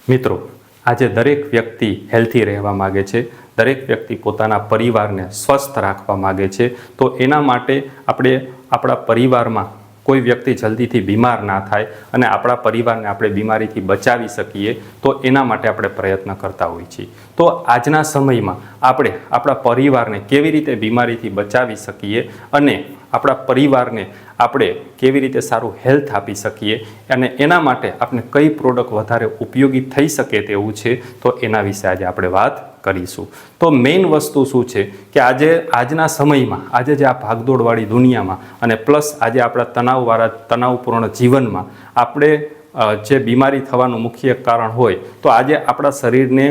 મિત્રો, આજે દરેક વ્યક્તિ હેલ્થી રહેવા માગે છે, દરેક વ્યક્તિ પોતાના પરિવારને સ્વસ્થ રાખવા માગે છે. તો એના માટે આપણે આપણા પરિવારમાં કોઈ વ્યક્તિ જલ્દીથી બીમાર ના થાય અને આપણા પરિવારને આપણે બીમારીથી બચાવી શકીએ, તો એના માટે આપણે પ્રયત્ન કરતા હોઈએ છીએ. તો આજના સમયમાં આપણે આપણા પરિવારને કેવી રીતે બીમારીથી બચાવી શકીએ અને આપણા પરિવારને આપણે કેવી રીતે સારું હેલ્થ આપી શકીએ અને એના માટે આપણે કઈ પ્રોડક્ટ વધારે ઉપયોગી થઈ શકે તેવું છે, તો એના વિશે આજે આપણે વાત કરીશું. તો મેઇન વસ્તુ શું છે કે આજના સમયમાં, આજે જે આ ભાગદોડવાળી દુનિયામાં અને પ્લસ આજે આપણા તણાવપૂર્ણ જીવનમાં આપણે જે બીમારી થવાનું મુખ્ય કારણ હોય, તો આજે આપણા શરીરને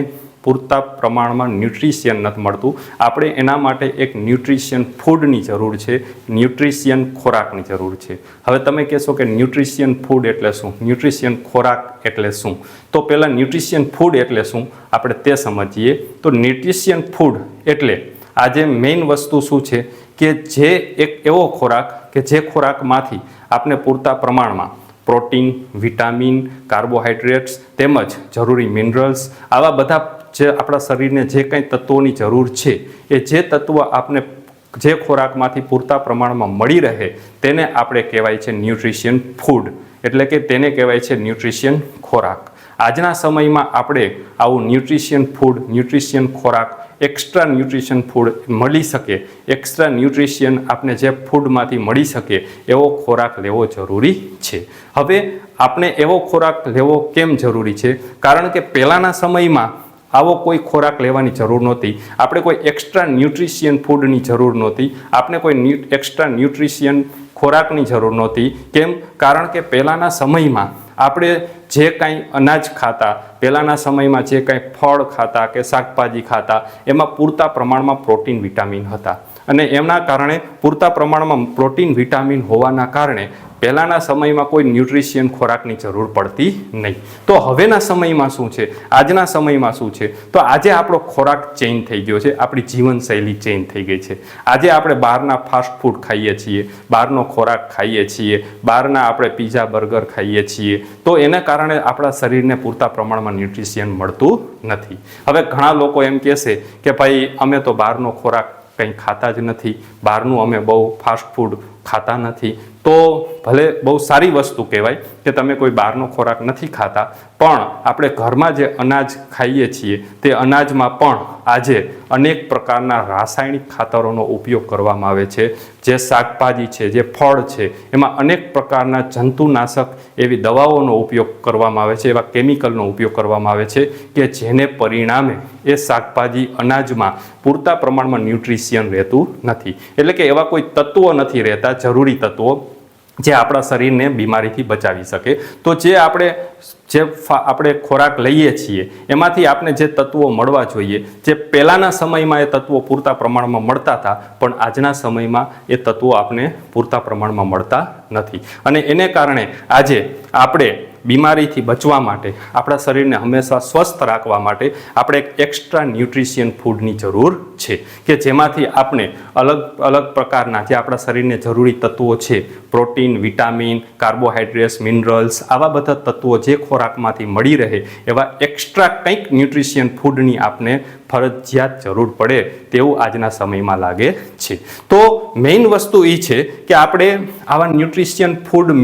પૂરતા પ્રમાણમાં ન્યુટ્રિશિયન નથી મળતું. આપણે એના માટે એક ન્યુટ્રિશિયન ફૂડની જરૂર છે, ન્યુટ્રિશિયન ખોરાકની જરૂર છે. હવે તમે કહેશો કે ન્યુટ્રિશિયન ફૂડ એટલે શું, ન્યુટ્રિશિયન ખોરાક એટલે શું? તો પહેલાં ન્યુટ્રિશિયન ફૂડ એટલે શું આપણે તે સમજીએ. તો ન્યુટ્રિશિયન ફૂડ એટલે આજે મેઇન વસ્તુ શું છે કે જે એક એવો ખોરાક કે જે ખોરાકમાંથી આપણે પૂરતા પ્રમાણમાં પ્રોટીન, વિટામિન, કાર્બોહાઈડ્રેટ્સ તેમજ જરૂરી મિનરલ્સ, આવા બધા જે આપણા શરીરને જે કંઈ તત્વોની જરૂર છે, એ જે તત્વો આપણે જે ખોરાકમાંથી પૂરતા પ્રમાણમાં મળી રહે તેને આપણે કહેવાય છે ન્યુટ્રિશિયન ફૂડ, એટલે કે તેને કહેવાય છે ન્યુટ્રિશિયન ખોરાક. આજના સમયમાં આપણે આવું ન્યુટ્રિશિયન ફૂડ, ન્યુટ્રિશિયન ખોરાક, એક્સ્ટ્રા ન્યુટ્રિશન ફૂડ મળી શકે, એક્સ્ટ્રા ન્યુટ્રિશિયન આપણે જે ફૂડમાંથી મળી શકે એવો ખોરાક લેવો જરૂરી છે. હવે આપણે એવો ખોરાક લેવો કેમ જરૂરી છે? કારણ કે પહેલાંના સમયમાં આવો કોઈ ખોરાક લેવાની જરૂર નહોતી, આપણે કોઈ એક્સ્ટ્રા ન્યુટ્રિશિયન ફૂડની જરૂર નહોતી, આપણે કોઈ એક્સ્ટ્રા ન્યુટ્રિશિયન ખોરાકની જરૂર નહોતી. કેમ? કારણ કે પહેલાંના સમયમાં આપણે જે કાંઈ અનાજ ખાતા, પહેલાંના સમયમાં જે કાંઈ ફળ ખાતા કે શાકભાજી ખાતા, એમાં પૂરતા પ્રમાણમાં પ્રોટીન, વિટામિન હતા અને એમના કારણે પૂરતા પ્રમાણમાં પ્રોટીન, વિટામિન હોવાના કારણે પહેલાંના સમયમાં કોઈ ન્યુટ્રિશિયન ખોરાકની જરૂર પડતી નહીં. તો હવેના સમયમાં શું છે, આજના સમયમાં શું છે, તો આજે આપણો ખોરાક ચેન્જ થઈ ગયો છે, આપણી જીવનશૈલી ચેન્જ થઈ ગઈ છે. આજે આપણે બહારના ફાસ્ટ ફૂડ ખાઈએ છીએ, બહારનો ખોરાક ખાઈએ છીએ, બહારના આપણે પીઝા, બર્ગર ખાઈએ છીએ, તો એના કારણે આપણા શરીરને પૂરતા પ્રમાણમાં ન્યુટ્રિશિયન મળતું નથી. હવે ઘણા લોકો એમ કહેશે કે ભાઈ અમે તો બહારનો ખોરાક કંઈ ખાતા જ નથી, બહારનું અમે બહુ ફાસ્ટ ફૂડ ખાતા નથી. તો ભલે બહુ સારી વસ્તુ કહેવાય કે તમે કોઈ બહારનો ખોરાક નથી ખાતા, પણ આપણે ઘરમાં જે અનાજ ખાઈએ છીએ તે અનાજમાં પણ આજે અનેક પ્રકારના રાસાયણિક ખાતરોનો ઉપયોગ કરવામાં આવે છે. જે શાકભાજી છે, જે ફળ છે, એમાં અનેક પ્રકારના જંતુનાશક એવી દવાઓનો ઉપયોગ કરવામાં આવે છે, એવા કેમિકલનો ઉપયોગ કરવામાં આવે છે કે જેને પરિણામે એ શાકભાજી, અનાજમાં પૂરતા પ્રમાણમાં ન્યુટ્રિશિયન રહેતું નથી. એટલે કે એવા કોઈ તત્વો નથી રહેતા, જરૂરી તત્વો જે આપણા શરીરને બીમારીથી બચાવી શકે. તો જે આપણે ખોરાક લઈએ છીએ એમાંથી આપણે જે તત્વો મળવા જોઈએ, જે પહેલાંના સમયમાં એ તત્વો પૂરતા પ્રમાણમાં મળતા હતા, પણ આજના સમયમાં એ તત્વો આપણે પૂરતા પ્રમાણમાં મળતા નથી. અને એને કારણે આજે આપણે બીમારીથી બચવા માટે, આપણા શરીરને હંમેશા સ્વસ્થ રાખવા માટે આપણે એક એક્સ્ટ્રા ન્યુટ્રિશિયન ફૂડની જરૂર છે કે જેમાંથી આપણે અલગ અલગ પ્રકારના જે આપણા શરીરને જરૂરી તત્વો છે, પ્રોટીન, વિટામિન, કાર્બોહાઈડ્રેટ્સ, મિનરલ્સ, આવા બધા તત્વો જે ખોરાકમાંથી મળી રહે એવા એક્સ્ટ્રા કંઈક ન્યુટ્રિશિયન ફૂડની આપણે ફરજિયાત જરૂર પડે તેવું આજના સમયમાં લાગે છે. તો મેઇન વસ્તુ એ છે કે આપણે આવા ન્યુટ્રિશિયન ફૂડ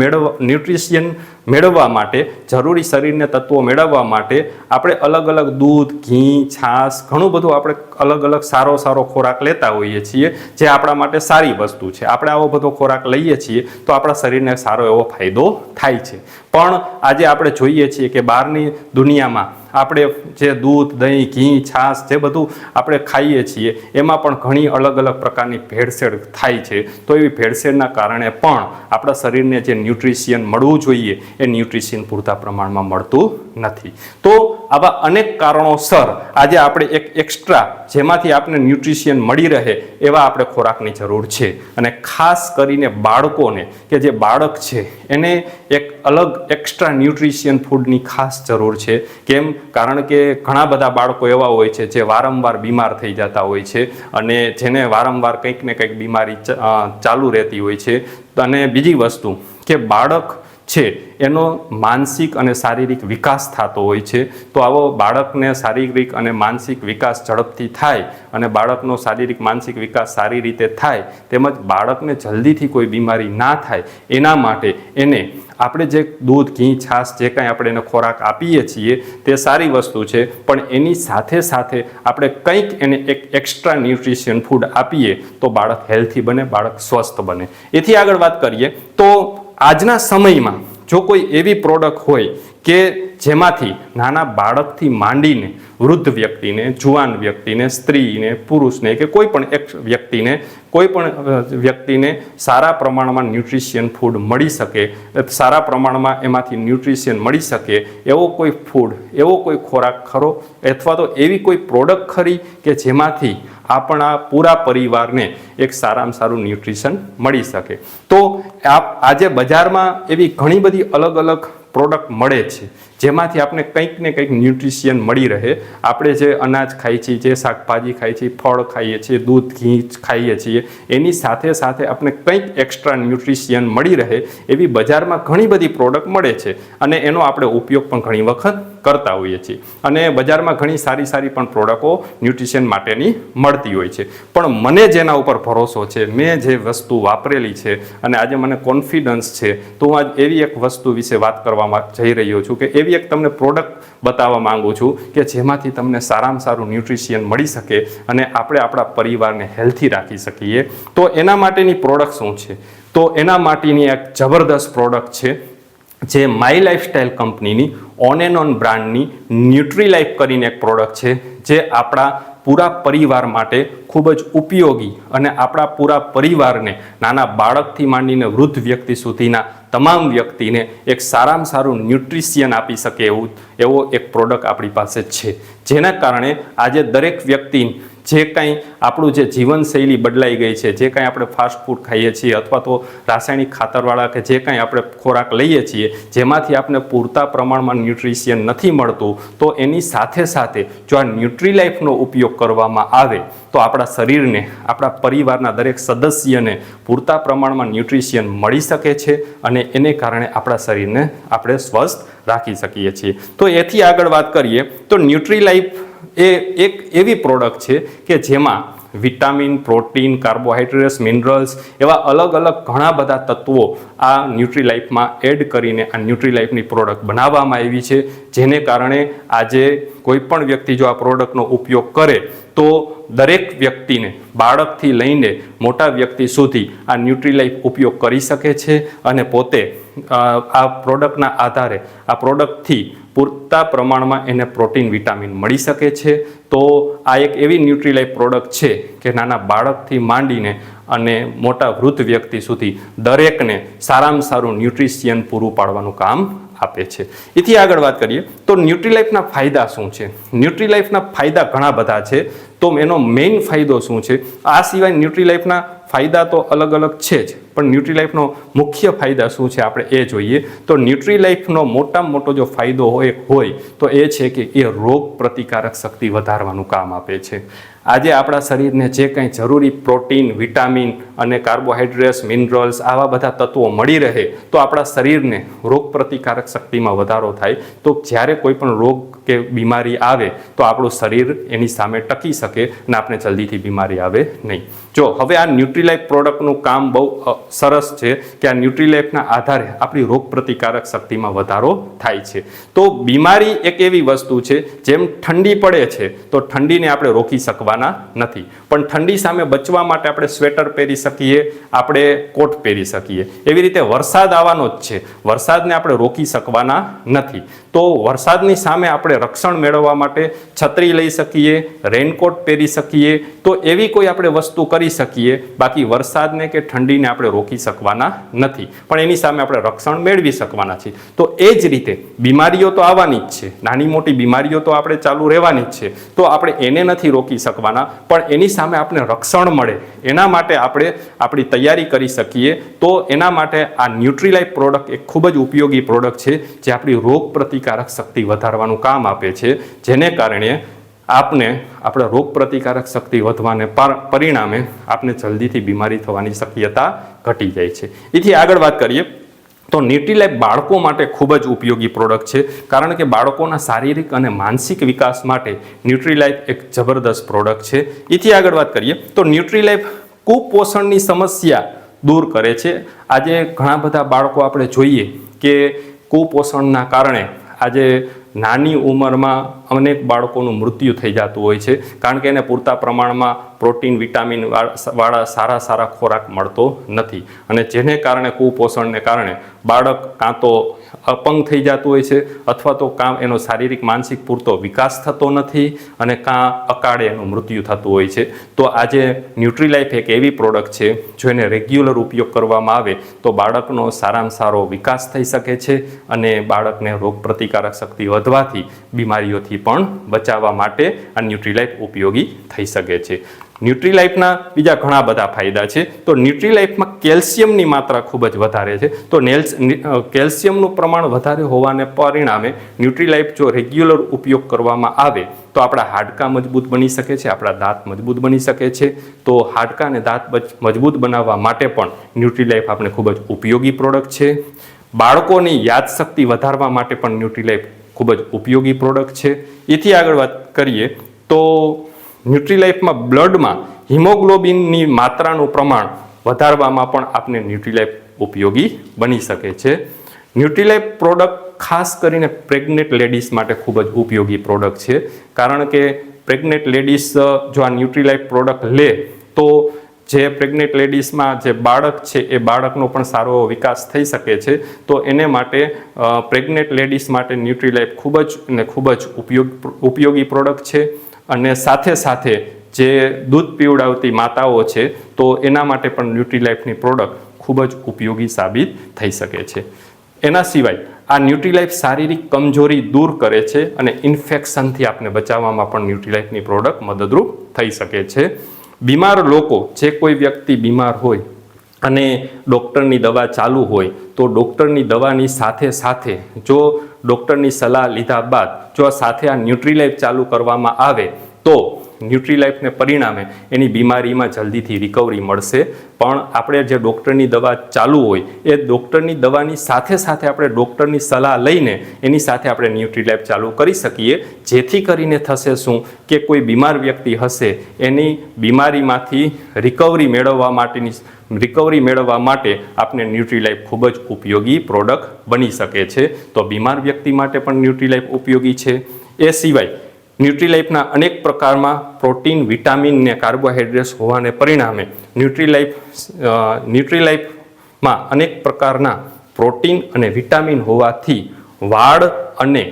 મેળવવા માટે, જરૂરી શરીરને તત્વો મેળવવા માટે આપણે અલગ અલગ દૂધ, ઘી, છાશ, ઘણું બધું આપણે અલગ અલગ સારો ખોરાક લેતા હોઈએ છીએ, જે આપણા માટે સારી વસ્તુ છે. આપણે આવો બધો ખોરાક લઈએ છીએ તો આપણા શરીરને સારો એવો ફાયદો થાય છે. પણ આજે આપણે જોઈએ છીએ કે બહારની દુનિયામાં આપણે જે દૂધ, દહીં, ઘી, છાશ જે બધું આપણે ખાઈએ છીએ એમાં પણ ઘણી અલગ અલગ પ્રકારની ભેળસેળ થાય છે. તો એવી ભેળસેળના કારણે પણ આપણા શરીરને જે ન્યુટ્રિશિયન મળવું જોઈએ એ ન્યુટ્રિશિયન પૂરતા પ્રમાણમાં મળતું નથી. તો આવા અનેક કારણોસર આજે આપણે એક એક્સ્ટ્રા જેમાંથી આપણે ન્યુટ્રિશિયન મળી રહે એવા આપણે ખોરાકની જરૂર છે. અને ખાસ કરીને બાળકોને, કે જે બાળક છે એને એક અલગ એક્સ્ટ્રા ન્યુટ્રિશિયન ફૂડની ખાસ જરૂર છે. કેમ? કારણ કે ઘણા બધા બાળકો એવા હોય છે જે વારંવાર બીમાર થઈ જતા હોય છે અને જેને વારંવાર કંઈક ને કંઈક બીમારી ચાલુ રહેતી હોય છે. અને બીજી વસ્તુ કે બાળક છે એનો માનસિક અને શારીરિક વિકાસ થતો હોય છે. તો આવો બાળકને શારીરિક અને માનસિક વિકાસ ઝડપથી થાય અને બાળકનો શારીરિક માનસિક વિકાસ સારી રીતે થાય તેમજ બાળકને જલ્દીથી કોઈ બીમારી ના થાય એના માટે એને આપણે જે દૂધ, ઘી, છાશ જે કાંઈ આપણે એને ખોરાક આપીએ છીએ તે સારી વસ્તુ છે, પણ એની સાથે સાથે આપણે કંઈક એને એક એક્સ્ટ્રા ન્યુટ્રિશિયન ફૂડ આપીએ તો બાળક હેલ્થી બને, બાળક સ્વસ્થ બને. એથી આગળ વાત કરીએ તો આજના સમયમાં જો કોઈ એવી પ્રોડક્ટ હોય કે જેમાંથી નાના બાળકથી માંડીને વૃદ્ધ વ્યક્તિને, જુવાન વ્યક્તિને, સ્ત્રીને, પુરુષને કે કોઈ પણ એક વ્યક્તિને સારા પ્રમાણમાં ન્યુટ્રિશિયન ફૂડ મળી શકે, સારા પ્રમાણમાં એમાંથી ન્યુટ્રિશિયન મળી શકે એવો કોઈ ફૂડ, એવો કોઈ ખોરાક ખરો અથવા તો એવી કોઈ પ્રોડક્ટ ખરી કે જેમાંથી આપણા પૂરા પરિવારને એક સારામાં સારું ન્યુટ્રિશન મળી શકે. તો આજે બજારમાં એવી ઘણી બધી અલગ અલગ પ્રોડક્ટ મળે છે જેમાંથી આપણે કંઈક ને કંઈક ન્યુટ્રિશિયન મળી રહે. આપણે જે અનાજ ખાઈએ છીએ, જે શાકભાજી ખાઈએ છીએ, ફળ ખાઈએ છીએ, દૂધ, ઘી ખાઈએ છીએ, એની સાથે સાથે આપણે કંઈક એક્સ્ટ્રા ન્યુટ્રિશિયન મળી રહે એવી બજારમાં ઘણી બધી પ્રોડક્ટ મળે છે અને એનો આપણે ઉપયોગ પણ ઘણી વખત કરતા હોઈએ છીએ અને બજારમાં ઘણી સારી સારી પણ પ્રોડક્ટો ન્યુટ્રિશિયન માટેની મળતી હોય છે. પણ મને જેના ઉપર ભરોસો છે, મેં જે વસ્તુ વાપરેલી છે અને આજે મને કોન્ફિડન્સ છે, તો હું આજ એવી એક વસ્તુ વિશે વાત કરવા જઈ રહ્યો છું કે એવી એક તમને પ્રોડક્ટ બતાવવા માંગુ છું કે જેમાંથી તમને સારામાં સારું ન્યુટ્રિશિયન મળી શકે અને આપણે આપણા પરિવારને હેલ્થી રાખી શકીએ. તો એના માટેની પ્રોડક્ટ શું છે? તો એના માટેની એક જબરદસ્ત પ્રોડક્ટ છે જે માય લાઈફસ્ટાઈલ કંપનીની ઓન એન્ડ ઓન બ્રાન્ડની ન્યુટ્રીલાઈફ કરીને એક પ્રોડક્ટ છે જે આપણા પૂરા પરિવાર માટે ખૂબ જ ઉપયોગી અને આપણા પૂરા પરિવારને નાના બાળકથી માંડીને વૃદ્ધ વ્યક્તિ સુધીના તમામ વ્યક્તિને એક સારામાં સારું ન્યુટ્રિશિયન આપી શકે એવો એક પ્રોડક્ટ આપણી પાસે છે. જેના કારણે આજે દરેક વ્યક્તિ જે કાંઈ આપણું જે જીવનશૈલી બદલાઈ ગઈ છે, જે કાંઈ આપણે ફાસ્ટ ફૂડ ખાઈએ છીએ અથવા તો રાસાયણિક ખાતરવાળા કે જે કાંઈ આપણે ખોરાક લઈએ છીએ જેમાંથી આપણે પૂરતા પ્રમાણમાં ન્યુટ્રિશિયન નથી મળતું, તો એની સાથે સાથે જો આ ન્યુટ્રીલાઈફનો ઉપયોગ કરવામાં આવે તો આપણા શરીરને, આપણા પરિવારના દરેક સદસ્યને પૂરતા પ્રમાણમાં ન્યુટ્રિશિયન મળી શકે છે અને એને કારણે આપણા શરીરને આપણે સ્વસ્થ રાખી શકીએ છીએ. તો એથી આગળ વાત કરીએ તો ન્યુટ્રીલાઈફ એ એક એવી પ્રોડક્ટ છે કે જેમાં વિટામિન, પ્રોટીન, કાર્બોહાઈડ્રેટ્સ, મિનરલ્સ એવા અલગ અલગ ઘણા બધા તત્વો આ ન્યુટ્રીલાઈફમાં એડ કરીને આ ન્યુટ્રીલાઈફની પ્રોડક્ટ બનાવવામાં આવી છે. જેને કારણે આજે કોઈ પણ વ્યક્તિ જો આ પ્રોડક્ટનો ઉપયોગ કરે તો દરેક વ્યક્તિને, બાળકથી લઈને મોટા વ્યક્તિ સુધી આ ન્યુટ્રીલાઈફ ઉપયોગ કરી શકે છે અને પોતે આ પ્રોડક્ટના આધારે આ પ્રોડક્ટથી પૂરતા પ્રમાણમાં એને પ્રોટીન, વિટામિન મળી શકે છે. તો આ એક એવી ન્યુટ્રીલાઈફ પ્રોડક્ટ છે કે નાના બાળકથી માંડીને અને મોટા વૃદ્ધ વ્યક્તિ સુધી દરેકને સારામાં સારું ન્યુટ્રિશિયન પૂરું પાડવાનું કામ આપે છે. એથી આગળ વાત કરીએ તો ન્યુટ્રીલાઈફના ફાયદા શું છે? ન્યુટ્રીલાઈફના ફાયદા ઘણા બધા છે. તો એનો મેઇન ફાયદો શું છે? આ સિવાય ન્યુટ્રીલાઈફના ફાયદા તો અલગ અલગ છે જ, પણ ન્યુટ્રીલાઈફનો મુખ્ય ફાયદા શું છે આપણે એ જોઈએ. તો ન્યુટ્રીલાઈફનો મોટામાં મોટો જો ફાયદો હોય તો એ છે કે એ રોગ પ્રતિકારક શક્તિ વધારવાનું કામ આપે છે. આજે આપણા શરીરને જે કંઈ જરૂરી પ્રોટીન, વિટામિન અને કાર્બોહાઈડ્રેટ્સ, મિનરલ્સ આવા બધા તત્વો મળી રહે તો આપણા શરીરને રોગ પ્રતિકારક શક્તિમાં વધારો થાય. તો જ્યારે કોઈ પણ રોગ કે બીમારી આવે તો આપણું શરીર એની સામે ટકી શકે અને આપણે જલ્દીથી બીમારી આવે નહીં. જો હવે આ ન્યુટ્રીલાઈફ પ્રોડક્ટનું કામ બહુ સરસ છે કે આ ન્યુટ્રીલાઈફના આધારે આપણી રોગ પ્રતિકારક શક્તિમાં વધારો થાય છે. તો બીમારી એક એવી વસ્તુ છે, જેમ ઠંડી પડે છે તો ઠંડીને આપણે રોકી શકવાના નથી, પણ ઠંડી સામે બચવા માટે આપણે સ્વેટર પહેરી શકીએ, આપણે કોટ પહેરી શકીએ. એવી રીતે વરસાદ આવવાનો જ છે, વરસાદને આપણે રોકી શકવાના નથી. તો વરસાદની સામે આપણે રક્ષણ મેળવવા માટે છત્રી લઈ શકીએ, રેનકોટ પહેરી શકીએ. તો એવી કોઈ આપણે વસ્તુ કરી શકીએ. બાકી વરસાદને કે ઠંડીને આપણે રોકી શકવાના નથી, પણ એની સામે આપણે રક્ષણ મેળવી શકવાના છીએ. તો એ જ રીતે બીમારીઓ તો આવવાની જ છે, નાની મોટી બીમારીઓ તો આપણે ચાલુ રહેવાની જ છે. તો આપણે એને નથી રોકી શકવાના, પણ એની સામે આપણે રક્ષણ મળે એના માટે આપણે આપણી તૈયારી કરી શકીએ. તો એના માટે આ ન્યુટ્રીલાઈફ પ્રોડક્ટ એક ખૂબ જ ઉપયોગી પ્રોડક્ટ છે જે આપણી રોગ પ્રતિકારક શક્તિ વધારવાનું કામ આપે છે. જેને કારણે આપણા રોગ પ્રતિકારક શક્તિ વધવાને પરિણામે આપણે જલ્દીથી બીમારી થવાની શક્યતા ઘટી જાય છે. એથી આગળ વાત કરીએ તો ન્યુટ્રીલાઇફ બાળકો માટે ખૂબ જ ઉપયોગી પ્રોડક્ટ છે, કારણ કે બાળકોના શારીરિક અને માનસિક વિકાસ માટે ન્યુટ્રીલાઇફ એક જબરદસ્ત પ્રોડક્ટ છે. એથી આગળ વાત કરીએ તો ન્યુટ્રીલાઇફ કુપોષણની સમસ્યા દૂર કરે છે. આજે ઘણા બધા બાળકો આપણે જોઈએ કે કુપોષણના કારણે આજે નાની ઉંમરમાં અનેક બાળકોનું મૃત્યુ થઈ જતું હોય છે, કારણ કે એને પૂરતા પ્રમાણમાં પ્રોટીન વિટામિન વાળા સારા ખોરાક મળતો નથી, અને જેને કારણે કુપોષણને કારણે બાળક કાં તો અપંગ થઈ જતું હોય છે, અથવા તો કાં એનો શારીરિક માનસિક પૂરતો વિકાસ થતો નથી, અને કાં અકાળે એનું મૃત્યુ થતું હોય છે. તો આજે ન્યુટ્રીલાઇફ એક એવી પ્રોડક્ટ છે જો એને રેગ્યુલર ઉપયોગ કરવામાં આવે તો બાળકનો સારામાં સારો વિકાસ થઈ શકે છે, અને બાળકને રોગ પ્રતિકારક શક્તિ વધવાથી બીમારીઓથી પણ બચાવવા માટે આ ન્યુટ્રીલાઇફ ઉપયોગી થઈ શકે છે. ન્યુટ્રીલાઇફના બીજા ઘણા બધા ફાયદા છે. તો ન્યુટ્રીલાઇફમાં કેલ્શિયમની માત્રા ખૂબ જ વધારે છે. તો કેલ્શિયમનું પ્રમાણ વધારે હોવાને પરિણામે ન્યુટ્રીલાઇફ જો રેગ્યુલર ઉપયોગ કરવામાં આવે તો આપણા હાડકાં મજબૂત બની શકે છે, આપણા દાંત મજબૂત બની શકે છે. તો હાડકાં અને દાંત મજબૂત બનાવવા માટે પણ ન્યુટ્રીલાઇફ આપણે ખૂબ જ ઉપયોગી પ્રોડક્ટ છે. બાળકોની યાદશક્તિ વધારવા માટે પણ ન્યુટ્રીલાઇફ ખૂબ જ ઉપયોગી પ્રોડક્ટ છે. એથી આગળ વાત કરીએ તો ન્યુટ્રીલાઇફમાં બ્લડમાં હિમોગ્લોબિનની માત્રાનું પ્રમાણ વધારવામાં પણ આપને ન્યુટ્રીલાઇફ ઉપયોગી બની શકે છે. ન્યુટ્રીલાઇફ પ્રોડક્ટ ખાસ કરીને પ્રેગ્નેન્ટ લેડીઝ માટે ખૂબ જ ઉપયોગી પ્રોડક્ટ છે, કારણ કે પ્રેગ્નેન્ટ લેડીઝ જો આ ન્યુટ્રીલાઇફ પ્રોડક્ટ લે તો જે પ્રેગ્નેન્ટ લેડીઝમાં જે બાળક છે એ બાળકનો પણ સારો વિકાસ થઈ શકે છે. તો એને માટે પ્રેગ્નેન્ટ લેડીઝ માટે ન્યુટ્રીલાઇફ ખૂબ જ ઉપયોગી પ્રોડક્ટ છે. અને સાથે જે દૂધ પીવડાવતી માતાઓ છે તો એના માટે પણ ન્યુટ્રીલાઇફની પ્રોડક્ટ ખૂબ જ ઉપયોગી સાબિત થઈ શકે છે. એના સિવાય આ ન્યુટ્રીલાઇફ શારીરિક કમજોરી દૂર કરે છે, અને ઇન્ફેક્શનથી આપણે બચાવવામાં પણ ન્યુટ્રીલાઇફની પ્રોડક્ટ મદદરૂપ થઈ શકે છે. બીમાર લોકો, જે કોઈ વ્યક્તિ બીમાર હોય અને ડૉક્ટરની દવા ચાલુ હોય તો ડૉક્ટરની દવાની સાથે જો ડૉક્ટરની સલાહ લીધા બાદ જો સાથે આ ન્યુટ્રીલાઇફ ચાલુ કરવામાં આવે તો ન્યુટ્રીલાઇફને પરિણામે એની બીમારીમાં જલ્દીથી રિકવરી મળશે. પણ આપણે જે ડૉક્ટરની દવા ચાલુ હોય એ ડૉક્ટરની દવાની સાથે આપણે ડૉક્ટરની સલાહ લઈને એની સાથે આપણે ન્યુટ્રીલાઇફ ચાલુ કરી શકીએ, જેથી કરીને થશે શું કે કોઈ બીમાર વ્યક્તિ હશે એની બીમારીમાંથી રિકવરી મેળવવા માટે આપણે ન્યુટ્રીલાઇફ ખૂબ જ ઉપયોગી પ્રોડક્ટ બની શકે છે. તો બીમાર વ્યક્તિ માટે પણ ન્યુટ્રીલાઇફ ઉપયોગી છે. એ સિવાય ન્યુટ્રીલાઇફના અનેક પ્રકારમાં પ્રોટીન, વિટામિન ને કાર્બોહાઈડ્રેટ્સ હોવાને પરિણામે ન્યુટ્રીલાઇફમાં અનેક પ્રકારના પ્રોટીન અને વિટામિન હોવાથી વાળ અને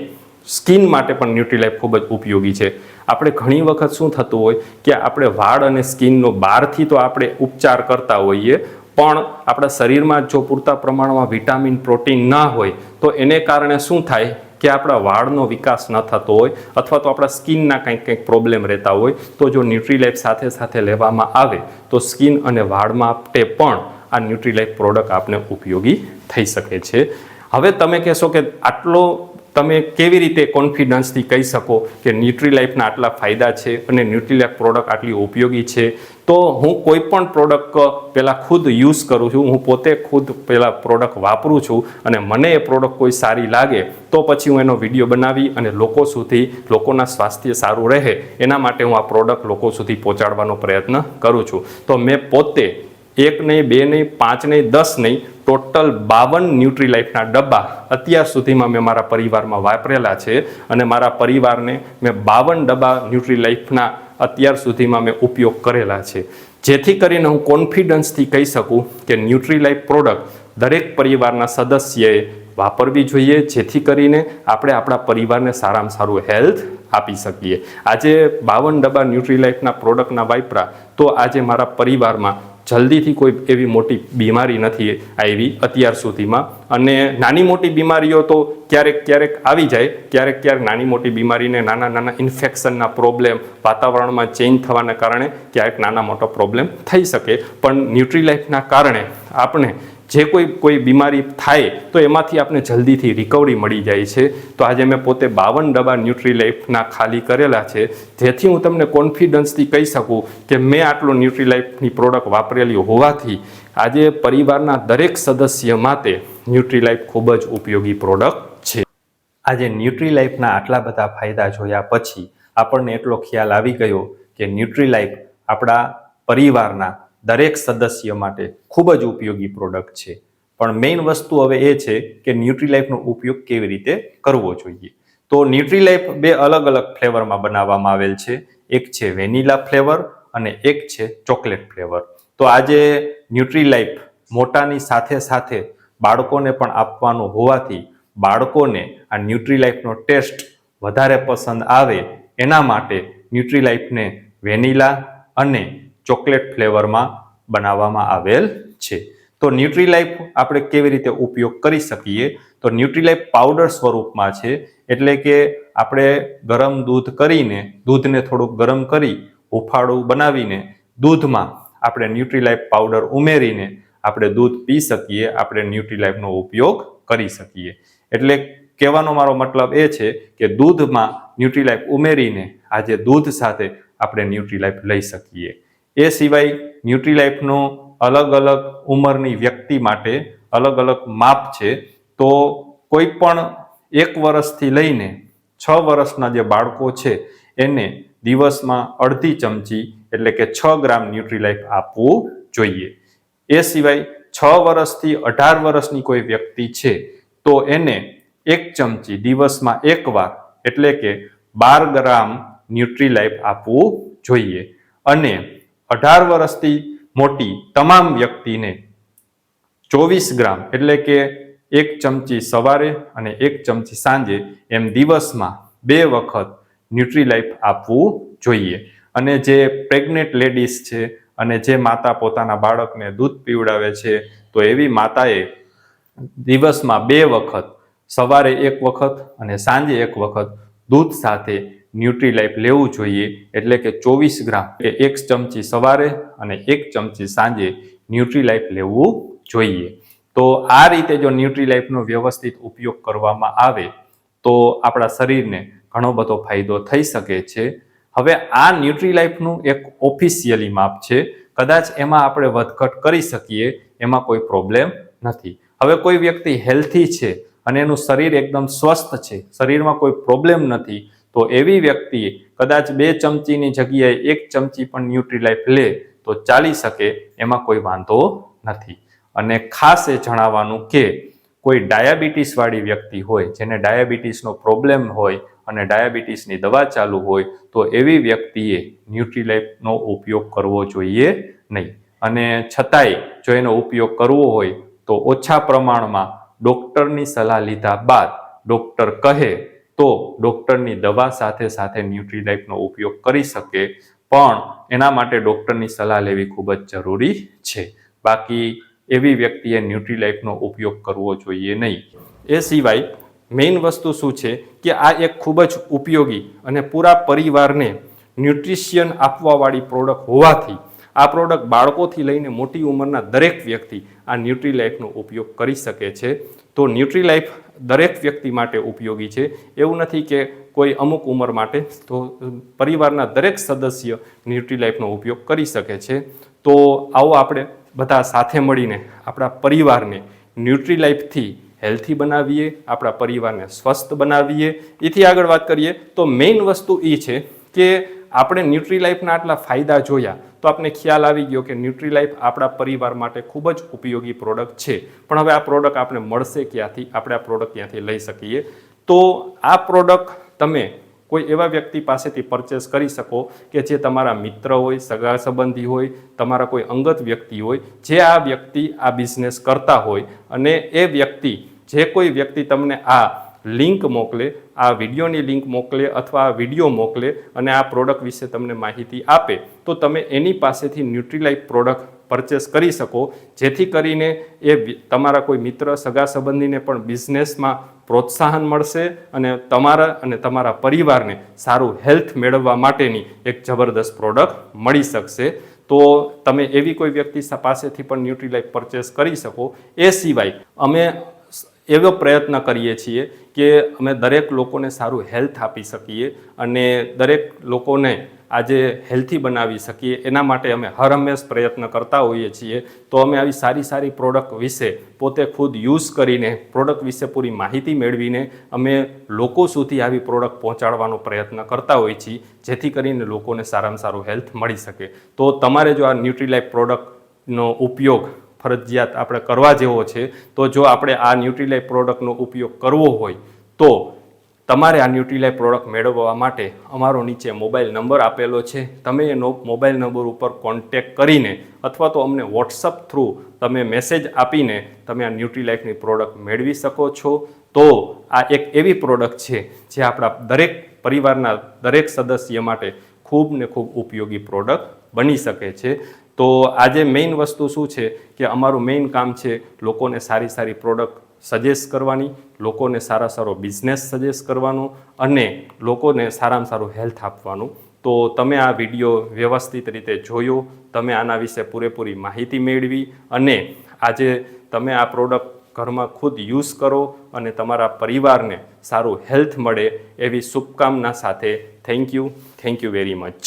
સ્કિન માટે પણ ન્યુટ્રીલાઇફ ખૂબ જ ઉપયોગી છે. આપણે ઘણી વખત શું થતું હોય કે આપણે વાળ અને સ્કિનનો બહારથી તો આપણે ઉપચાર કરતા હોઈએ, પણ આપણા શરીરમાં જો પૂરતા પ્રમાણમાં વિટામિન, પ્રોટીન ના હોય તો એને કારણે શું થાય કે આપણા વાળનો વિકાસ ન થતો હોય, અથવા તો આપણા સ્કિનના કંઈક પ્રોબ્લેમ રહેતા હોય. તો જો ન્યુટ્રીલાઇફ સાથે લેવામાં આવે તો સ્કિન અને વાળ માટે પણ આ ન્યુટ્રીલાઇફ પ્રોડક્ટ આપને ઉપયોગી થઈ શકે છે. હવે તમે કહેશો કે આટલો તમે કેવી રીતે કોન્ફિડન્સથી કહી શકો કે ન્યુટ્રીલાઇફના આટલા ફાયદા છે અને ન્યુટ્રીલાઇફ પ્રોડક્ટ આટલી ઉપયોગી છે? તો હું કોઈ પણ પ્રોડક્ટ પહેલાં ખુદ યુઝ કરું છું, હું પોતે ખુદ પહેલાં પ્રોડક્ટ વાપરું છું, અને મને એ પ્રોડક્ટ કોઈ સારી લાગે તો પછી હું એનો વિડીયો બનાવી અને લોકોના સ્વાસ્થ્ય સારું રહે એના માટે હું આ પ્રોડક્ટ લોકો સુધી પહોંચાડવાનો પ્રયત્ન કરું છું. તો મેં પોતે 1 નહીં, 2 નહીં, 5 નહીં, 10 નહીં, ટોટલ 52 ન્યુટ્રીલાઇફના ડબ્બા અત્યાર સુધીમાં મેં મારા પરિવારમાં વાપરેલા છે, અને મારા પરિવારને મેં 52 ડબ્બા ન્યુટ્રીલાઇફના અત્યાર સુધીમાં મેં ઉપયોગ કરેલા છે, જેથી કરીને હું કોન્ફિડન્સથી કહી શકું કે ન્યુટ્રીલાઇફ પ્રોડક્ટ દરેક પરિવારના સદસ્યએ વાપરવી જોઈએ, જેથી કરીને આપણે આપણા પરિવારને સારામાં સારું હેલ્થ આપી શકીએ. આજે 52 ડબ્બા ન્યુટ્રીલાઇફના પ્રોડક્ટના વાપરા તો આજે મારા પરિવારમાં જલ્દીથી કોઈ એવી મોટી બીમારી નથી આવી અત્યાર સુધીમાં. અને નાની મોટી બીમારીઓ તો ક્યારેક આવી જાય, ક્યારેક નાની મોટી બીમારીને નાના ઇન્ફેક્શનના પ્રોબ્લેમ, વાતાવરણમાં ચેન્જ થવાના કારણે ક્યારેક નાના મોટો પ્રોબ્લેમ થઈ શકે, પણ ન્યુટ્રીલાઇફના કારણે આપણે જે કોઈ બીમારી થાય તો એમાંથી આપણે જલ્દીથી રિકવરી મળી જાય છે. તો આજે મેં પોતે 52 ડબ્બા ન્યુટ્રીલાઇફના ખાલી કરેલા છે, જેથી હું તમને કોન્ફિડન્સથી કહી શકું કે મેં આટલો ન્યુટ્રીલાઇફની પ્રોડક્ટ વાપરેલી હોવાથી આજે પરિવારના દરેક સદસ્ય માટે ન્યુટ્રીલાઇફ ખૂબ જ ઉપયોગી પ્રોડક્ટ છે. આજે ન્યુટ્રીલાઇફના આટલા બધા ફાયદા જોયા પછી આપણને એટલો ખ્યાલ આવી ગયો કે ન્યુટ્રીલાઇફ આપણા પરિવારના દરેક સદસ્ય માટે ખૂબ જ ઉપયોગી પ્રોડક્ટ છે. પણ મેઇન વસ્તુ હવે એ છે કે ન્યુટ્રીલાઇફનો ઉપયોગ કેવી રીતે કરવો જોઈએ. તો ન્યુટ્રીલાઇફ 2 અલગ અલગ ફ્લેવરમાં બનાવવામાં આવેલ છે. એક છે વેનીલા ફ્લેવર અને એક છે ચોકલેટ ફ્લેવર. તો આજે ન્યુટ્રીલાઇફ મોટાની સાથે સાથે બાળકોને પણ આપવાનું હોવાથી બાળકોને આ ન્યુટ્રીલાઇફનો ટેસ્ટ વધારે પસંદ આવે એના માટે ન્યુટ્રીલાઇફને વેનીલા અને ચોકલેટ ફ્લેવરમાં બનાવવામાં આવેલ છે. તો ન્યુટ્રીલાઇફ આપણે કેવી રીતે ઉપયોગ કરી શકીએ? તો ન્યુટ્રીલાઇફ પાવડર સ્વરૂપમાં છે, એટલે કે આપણે ગરમ દૂધ કરીને દૂધને થોડુંક ગરમ કરી હુંફાળું બનાવીને દૂધમાં આપણે ન્યુટ્રીલાઇફ પાવડર ઉમેરીને આપણે દૂધ પી શકીએ, આપણે ન્યુટ્રીલાઇફનો ઉપયોગ કરી શકીએ. એટલે કહેવાનો મારો મતલબ એ છે કે દૂધમાં ન્યુટ્રીલાઇફ ઉમેરીને આજે દૂધ સાથે આપણે ન્યુટ્રીલાઇફ લઈ શકીએ. એ સિવાય ન્યુટ્રીલાઇફનું અલગ અલગ ઉંમરની વ્યક્તિ માટે અલગ અલગ માપ છે. તો કોઈ પણ 1 વર્ષથી લઈને 6 વર્ષના જે બાળકો છે એને દિવસમાં અડધી ચમચી એટલે કે 6 ગ્રામ ન્યુટ્રીલાઇફ આપવું જોઈએ. એ સિવાય 6 વર્ષથી 18 વર્ષની કોઈ વ્યક્તિ છે તો એને 1 ચમચી દિવસમાં 1 વાર એટલે કે 12 ગ્રામ ન્યુટ્રીલાઇફ આપવું જોઈએ. અને 18 વર્ષથી મોટી તમામ વ્યક્તિને 24 ગ્રામ એટલે કે 1 ચમચી સવારે અને 1 ચમચી સાંજે એમ દિવસમાં 2 વખત ન્યુટ્રીલાઇફ આપવું જોઈએ. અને જે પ્રેગ્નેન્ટ લેડીઝ છે અને જે માતા પોતાના બાળકને દૂધ પીવડાવે છે તો એવી માતાએ દિવસમાં 2 વખત સવારે 1 વખત અને સાંજે 1 વખત દૂધ સાથે ન્યુટ્રીલાઇફ લેવું જોઈએ. એટલે કે 24 ગ્રામ કે 1 ચમચી સવારે અને 1 ચમચી સાંજે ન્યુટ્રીલાઇફ લેવું જોઈએ. તો આ રીતે જો ન્યુટ્રીલાઇફનો વ્યવસ્થિત ઉપયોગ કરવામાં આવે તો આપણા શરીરને ઘણો બધો ફાયદો થઈ શકે છે. હવે આ ન્યુટ્રીલાઇફનું એક ઓફિશિયલી માપ છે, કદાચ એમાં આપણે વધઘટ કરી શકીએ, એમાં કોઈ પ્રોબ્લેમ નથી. હવે કોઈ વ્યક્તિ હેલ્થી છે અને એનું શરીર એકદમ સ્વસ્થ છે, શરીરમાં કોઈ પ્રોબ્લેમ નથી, તો એવી વ્યક્તિ કદાચ 2 ચમચીની જગ્યાએ 1 ચમચી પણ ન્યુટ્રીલાઇફ લે તો ચાલી શકે, એમાં કોઈ વાંધો નથી. અને ખાસ એ જણાવવાનું કે કોઈ ડાયાબિટીસવાળી વ્યક્તિ હોય, જેને ડાયાબિટીસનો પ્રોબ્લેમ હોય અને ડાયાબિટીસની દવા ચાલુ હોય તો એવી વ્યક્તિએ ન્યુટ્રીલાઇફનો ઉપયોગ કરવો જોઈએ નહીં. અને છતાંય જો એનો ઉપયોગ કરવો હોય તો ઓછા પ્રમાણમાં ડૉક્ટરની સલાહ લીધા બાદ ડૉક્ટર કહે તો ડૉક્ટરની દવા સાથે સાથે ન્યુટ્રીલાઇફનો ઉપયોગ કરી શકે, પણ એના માટે ડૉક્ટરની સલાહ લેવી ખૂબ જ જરૂરી છે. બાકી એવી વ્યક્તિએ ન્યુટ્રીલાઇફનો ઉપયોગ કરવો જોઈએ નહીં. એ સિવાય મેઇન વસ્તુ શું છે કે આ એક ખૂબ જ ઉપયોગી અને પૂરા પરિવારને ન્યુટ્રિશિયન આપવાવાળી પ્રોડક્ટ હોવાથી આ પ્રોડક્ટ બાળકોથી લઈને મોટી ઉંમરના દરેક વ્યક્તિ આ ન્યુટ્રીલાઇફનો ઉપયોગ કરી શકે છે. તો ન્યુટ્રીલાઇફ દરેક વ્યક્તિ માટે ઉપયોગી છે, એવું નથી કે કોઈ અમુક ઉંમર માટે. તો પરિવારના દરેક સદસ્ય ન્યુટ્રીલાઇફનો ઉપયોગ કરી શકે છે. તો આવો આપણે બધા સાથે મળીને આપણા પરિવારને ન્યુટ્રીલાઇફથી હેલ્થી બનાવીએ, આપણા પરિવારને સ્વસ્થ બનાવીએ. એથી આગળ વાત કરીએ તો મેઇન વસ્તુ એ છે કે આપણે ન્યુટ્રીલાઇફના આટલા ફાયદા જોયા તો આપને ખ્યાલ આવી ગયો કે ન્યુટ્રીલાઇફ આપણા પરિવાર માટે ખૂબ જ ઉપયોગી પ્રોડક્ટ છે. પણ હવે આ પ્રોડક્ટ આપણે મળશે ક્યાંથી, આપણે આ પ્રોડક્ટ ક્યાંથી લઈ શકીએ? તો આ પ્રોડક્ટ તમે કોઈ એવા વ્યક્તિ પાસેથી પરચેસ કરી શકો કે જે તમારા મિત્ર હોય, સગા સંબંધી હોય, તમારા કોઈ અંગત વ્યક્તિ હોય, જે આ વ્યક્તિ આ બિઝનેસ કરતા હોય, અને એ વ્યક્તિ જે કોઈ વ્યક્તિ તમને આ લિંક મોકલે, આ વિડીયોની લિંક મોકલે અથવા આ વિડીયો મોકલે અને આ પ્રોડક્ટ વિશે તમને માહિતી આપે તો તમે એની પાસેથી ન્યુટ્રીલાઇફ પ્રોડક્ટ પરચેસ કરી શકો, જેથી કરીને એ તમારા કોઈ મિત્ર સગા સંબંધીને પણ બિઝનેસમાં પ્રોત્સાહન મળશે અને તમારા પરિવારને સારું હેલ્થ મેળવવા માટેની એક જબરદસ્ત પ્રોડક્ટ મળી શકશે. તો તો તમે એવી કોઈ વ્યક્તિ પાસેથી પણ ન્યુટ્રીલાઇફ પરચેસ કરી શકો. એ સિવાય અમે એવો પ્રયત્ન કરીએ છીએ કે અમે દરેક લોકોને સારું હેલ્થ આપી શકીએ અને દરેક લોકોને આજે હેલ્થી બનાવી શકીએ. એના માટે અમે હર હંમેશ પ્રયત્ન કરતા હોઈએ છીએ. તો અમે આવી સારી સારી પ્રોડક્ટ વિશે પોતે ખુદ યુઝ કરીને પ્રોડક્ટ વિશે પૂરી માહિતી મેળવીને અમે લોકો સુધી આવી પ્રોડક્ટ પહોંચાડવાનો પ્રયત્ન કરતા હોઈએ છીએ, જેથી કરીને લોકોને સારામાં સારું હેલ્થ મળી શકે. તો તમારે જો આ ન્યુટ્રીલાઇફ પ્રોડક્ટનો ઉપયોગ ફરજિયાત આપણે કરવા જેવો છે, તો જો આપણે આ ન્યુટ્રીલાઇફ પ્રોડક્ટનો ઉપયોગ કરવો હોય તો તમારે આ ન્યુટ્રીલાઇફ પ્રોડક્ટ મેળવવા માટે અમારો નીચે મોબાઈલ નંબર આપેલો છે. તમે એનો મોબાઈલ નંબર ઉપર કોન્ટેક્ટ કરીને અથવા તો અમને વોટ્સઅપ થ્રુ તમે મેસેજ આપીને તમે આ ન્યુટ્રીલાઇફની પ્રોડક્ટ મેળવી શકો છો. તો આ એક એવી પ્રોડક્ટ છે જે આપણા દરેક પરિવારના દરેક સદસ્ય માટે ખૂબ ને ખૂબ ઉપયોગી પ્રોડક્ટ બની શકે છે. તો આજે મેઇન વસ્તુ શું છે કે અમારું મેઇન કામ છે લોકોને સારી સારી પ્રોડક્ટ સજેસ્ટ કરવાની, લોકોને સારો બિઝનેસ સજેસ્ટ કરવાનો અને લોકોને સારામાં સારું હેલ્થ આપવાનું. તો તમે આ વિડીયો વ્યવસ્થિત રીતે જોયો, તમે આના વિશે પૂરેપૂરી માહિતી મેળવી અને આજે તમે આ પ્રોડક્ટ ઘરમાં ખુદ યુઝ કરો અને તમારા પરિવારને સારું હેલ્થ મળે એવી શુભકામના સાથે થેન્ક યુ વેરી મચ.